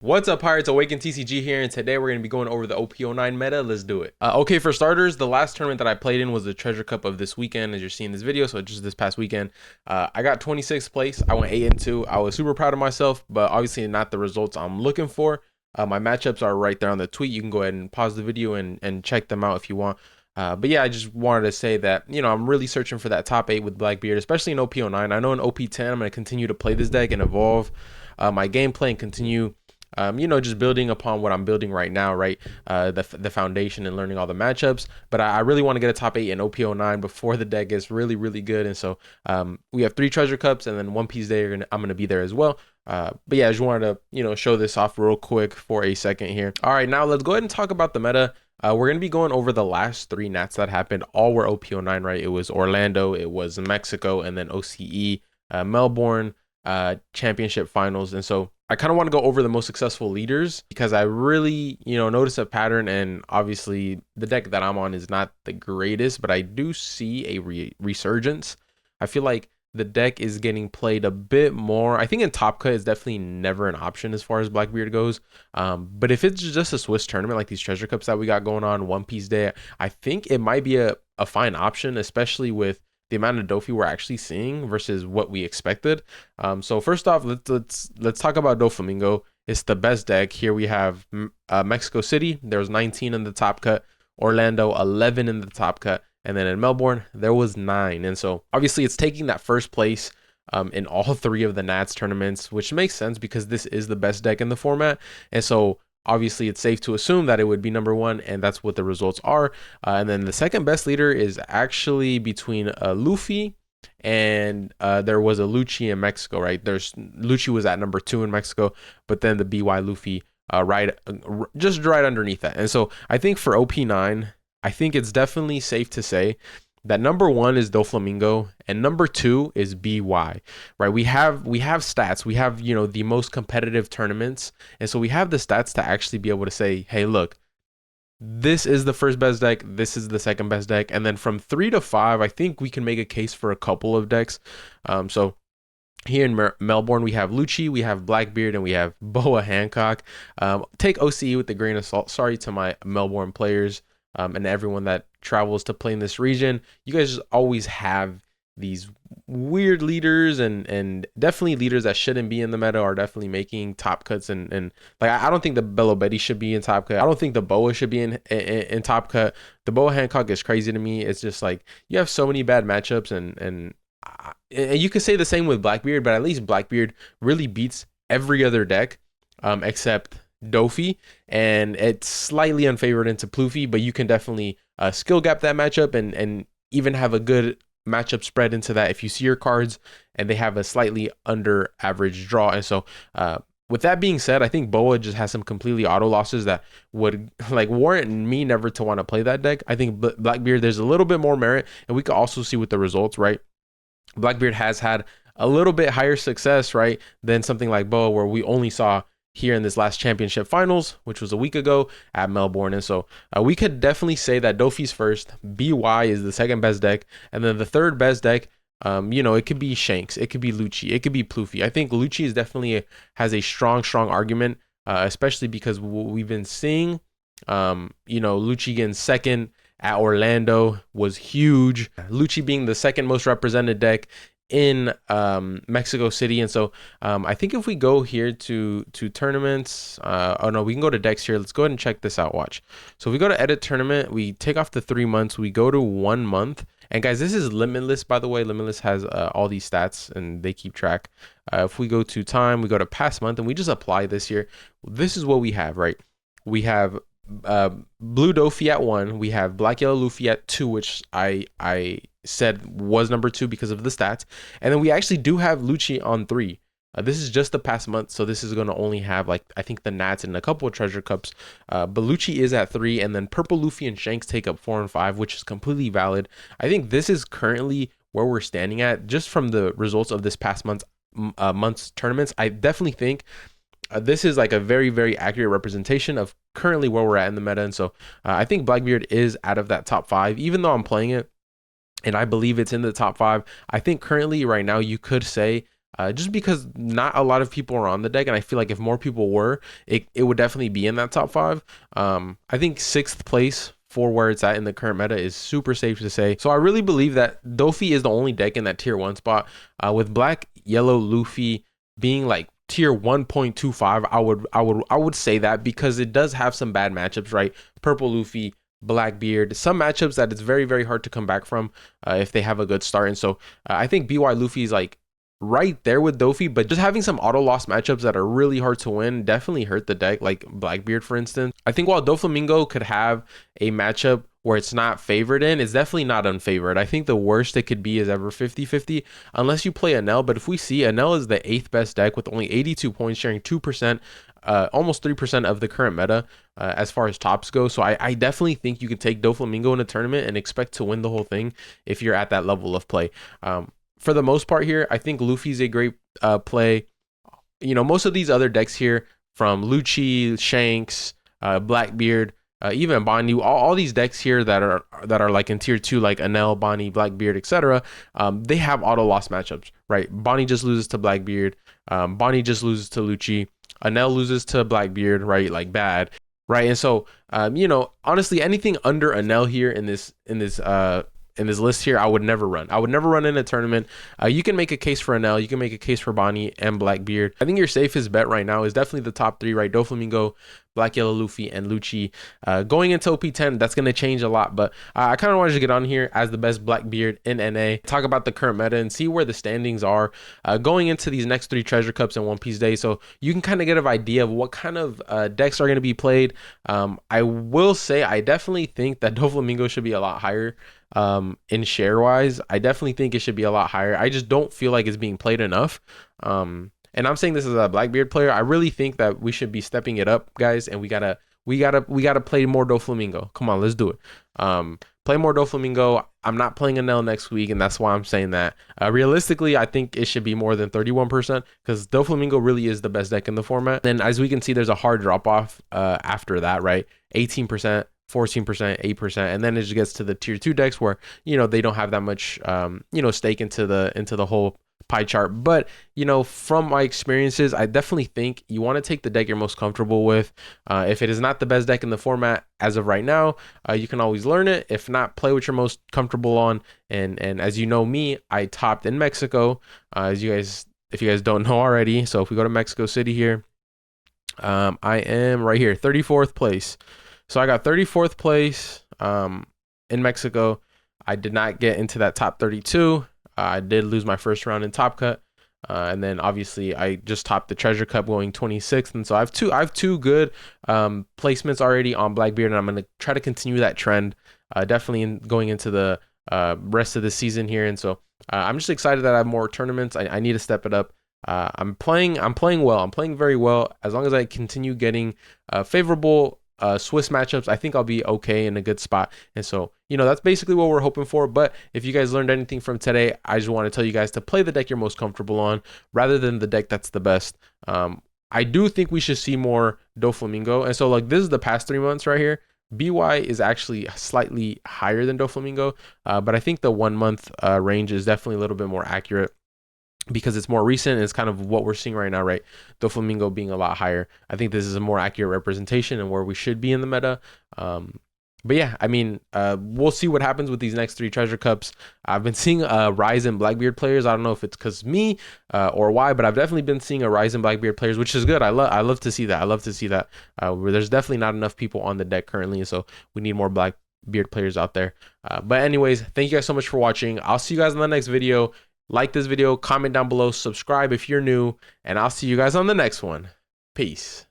What's up, Pirates? Awaken TCG here, and today we're going to be going over the OP09 meta. Let's do it. Okay, for starters, the last tournament that I played in was the Treasure Cup of this weekend, as you're seeing this video, so just this past weekend. I got 26th place. I went 8-2. I was super proud of myself, but obviously not the results I'm looking for. My matchups are right there on the tweet. You can go ahead and pause the video and check them out if you want. But yeah, I just wanted to say that, I'm really searching for that top 8 with BlackBeard, especially in OP09. I know in OP10, I'm going to continue to play this deck and evolve my gameplay and continue just building upon what I'm building right now, right? The foundation and learning all the matchups. But I really want to get a top 8 in OP09 before the deck gets really, really good. And so we have 3 treasure cups and then One Piece Day. I'm gonna be there as well. But yeah, I just wanted to show this off real quick for a second here. All right, now let's go ahead and talk about the meta. We're going to be going over the last 3 Nats that happened. All were OP09, right? It was Orlando, it was Mexico, and then OCE, Melbourne, championship finals. And so I kind of want to go over the most successful leaders because I really, notice a pattern, and obviously the deck that I'm on is not the greatest, but I do see a resurgence. I feel like the deck is getting played a bit more. I think in Top Cut is definitely never an option as far as BlackBeard goes. But if it's just a Swiss tournament like these treasure cups that we got going on, One Piece Day, I think it might be a fine option, especially with the amount of Dofi we're actually seeing versus what we expected. So first off, let's talk about Doflamingo. It's the best deck. Here we have Mexico City. There was 19 in the top cut. Orlando, 11 in the top cut. And then in Melbourne, there was 9. And so obviously it's taking that first place in all 3 of the Nats tournaments, which makes sense because this is the best deck in the format. And so obviously it's safe to assume that it would be number 1, and that's what the results are. And then the second best leader is actually between Luffy and there was a Lucci in Mexico, right? Lucci was at number 2 in Mexico, but then the BY Luffy just right underneath that. And so I think for OP9, I think it's definitely safe to say that number 1 is Doflamingo and number 2 is BY, right? We have stats. We have, the most competitive tournaments. And so we have the stats to actually be able to say, hey, look, this is the first best deck. This is the second best deck. And then from 3 to 5, I think we can make a case for a couple of decks. So here in Melbourne, we have Lucci, we have BlackBeard, and we have Boa Hancock. Take OCE with a grain of salt. Sorry to my Melbourne players. And everyone that travels to play in this region. You guys just always have these weird leaders and definitely leaders that shouldn't be in the meta are definitely making top cuts, and like I don't think the Bello Betty should be in top cut. I don't think the Boa should be in top cut. The Boa Hancock is crazy to me. It's just like you have so many bad matchups, and you could say the same with BlackBeard, but at least BlackBeard really beats every other deck except Dofi, and it's slightly unfavored into Ploofy, but you can definitely skill gap that matchup and even have a good matchup spread into that if you see your cards and they have a slightly under average draw. And so with that being said, I think Boa just has some completely auto losses that would warrant me never to want to play that deck. I think BlackBeard, there's a little bit more merit, and we could also see with the results, right? BlackBeard has had a little bit higher success, right, than something like Boa, where we only saw here in this last championship finals, which was a week ago at Melbourne. And so we could definitely say that Dofi's first, BY is the second best deck, and then the third best deck, it could be Shanks, it could be Lucci, it could be Ploofy. I think Lucci is definitely has a strong argument, especially because we've been seeing, Lucci getting second at Orlando was huge. Lucci being the second most represented deck in Mexico City. And so I think if we go here to tournaments, we can go to decks here. Let's go ahead and check this out. Watch. So if we go to edit tournament, we take off the 3 months, we go to 1 month. And guys, this is Limitless, by the way. Limitless has all these stats and they keep track. If we go to time, we go to past month and we just apply this here. This is what we have, right? We have Blue Dofi at 1, we have Black Yellow Luffy at 2, which I said was number 2 because of the stats, and then we actually do have Lucci on 3. This is just the past month, so this is going to only have I think the Nats and a couple of treasure cups, but Lucci is at 3, and then Purple Luffy and Shanks take up 4 and 5, which is completely valid. I think this is currently where we're standing at just from the results of this past month's tournaments. I definitely think this is like a very, very accurate representation of currently where we're at in the meta. And so I think BlackBeard is out of that top 5, even though I'm playing it and I believe it's in the top 5. I think currently right now you could say just because not a lot of people are on the deck, and I feel like if more people were, it would definitely be in that top 5. I think 6th place for where it's at in the current meta is super safe to say. So I really believe that Dofi is the only deck in that tier 1 spot, with black, yellow, Luffy being like tier 1.25. I would say that because it does have some bad matchups, right? Purple Luffy, BlackBeard, some matchups that it's very, very hard to come back from if they have a good start. And so I think BY Luffy is like right there with Dofi, but just having some auto loss matchups that are really hard to win definitely hurt the deck, like BlackBeard, for instance. I think while Doflamingo could have a matchup where it's not favored in, it's definitely not unfavored. I think the worst it could be is ever 50-50 unless you play Anel. But if we see, Anel is the 8th best deck with only 82 points, sharing 2%, almost 3% of the current meta as far as tops go. So I definitely think you could take Doflamingo in a tournament and expect to win the whole thing if you're at that level of play. For the most part here, I think Luffy's a great play. You know, most of these other decks here, from Lucci, Shanks, BlackBeard, even Bonnie, all these decks here that are like in tier 2, like Anel, Bonnie, BlackBeard, etc. They have auto loss matchups, right? Bonnie just loses to BlackBeard. Bonnie just loses to Lucci. Anel loses to BlackBeard, right? Like bad, right? And so, you know, honestly, anything under Anel here in this list here, I would never run. I would never run in a tournament. You can make a case for Anel, you can make a case for Bonnie and BlackBeard. I think your safest bet right now is definitely the top 3, right? Doflamingo, Black, Yellow, Luffy, and Lucci. Going into OP10, that's going to change a lot, but I kind of wanted to get on here as the best BlackBeard in NA, talk about the current meta and see where the standings are going into these next 3 treasure cups and One Piece Day, so you can kind of get an idea of what kind of decks are going to be played. I will say I definitely think that Doflamingo should be a lot higher in share wise. I definitely think it should be a lot higher. I just don't feel like it's being played enough. And I'm saying this as a BlackBeard player. I really think that we should be stepping it up, guys, and we gotta play more Doflamingo. Come on, let's do it. Play more Doflamingo. I'm not playing Anel next week, and that's why I'm saying that. Realistically, I think it should be more than 31% because Doflamingo really is the best deck in the format. And as we can see, there's a hard drop off after that, right? 18%. 14%, 8%, and then it just gets to the tier 2 decks where, you know, they don't have that much you know, stake into the whole pie chart. But, you know, from my experiences, I definitely think you want to take the deck you're most comfortable with. If it is not the best deck in the format as of right now, you can always learn it. If not, play what you're most comfortable on. And as you know me, I topped in Mexico, if you guys don't know already. So if we go to Mexico City here, I am right here, 34th place. So I got 34th place in Mexico. I did not get into that top 32. I did lose my first round in Top Cut. And then obviously I just topped the Treasure Cup going 26th. And so I have two good placements already on BlackBeard, and I'm going to try to continue that trend definitely going into the rest of the season here. And so I'm just excited that I have more tournaments. I need to step it up. I'm playing well. I'm playing very well. As long as I continue getting favorable Swiss matchups, I think I'll be okay in a good spot. And so, you know, that's basically what we're hoping for. But if you guys learned anything from today, I just want to tell you guys to play the deck you're most comfortable on rather than the deck that's the best. I do think we should see more Doflamingo. And so, like, this is the past 3 months right here. BY is actually slightly higher than Doflamingo, but I think the 1 month range is definitely a little bit more accurate, because it's more recent and it's kind of what we're seeing right now, right? Doflamingo being a lot higher. I think this is a more accurate representation and where we should be in the meta. But yeah, I mean, we'll see what happens with these next 3 treasure cups. I've been seeing a rise in BlackBeard players. I don't know if it's because me or why, but I've definitely been seeing a rise in BlackBeard players, which is good. I love to see that. I love to see that. Where there's definitely not enough people on the deck currently, so we need more BlackBeard players out there. But anyways, thank you guys so much for watching. I'll see you guys in the next video. Like this video, comment down below, subscribe if you're new, and I'll see you guys on the next one. Peace.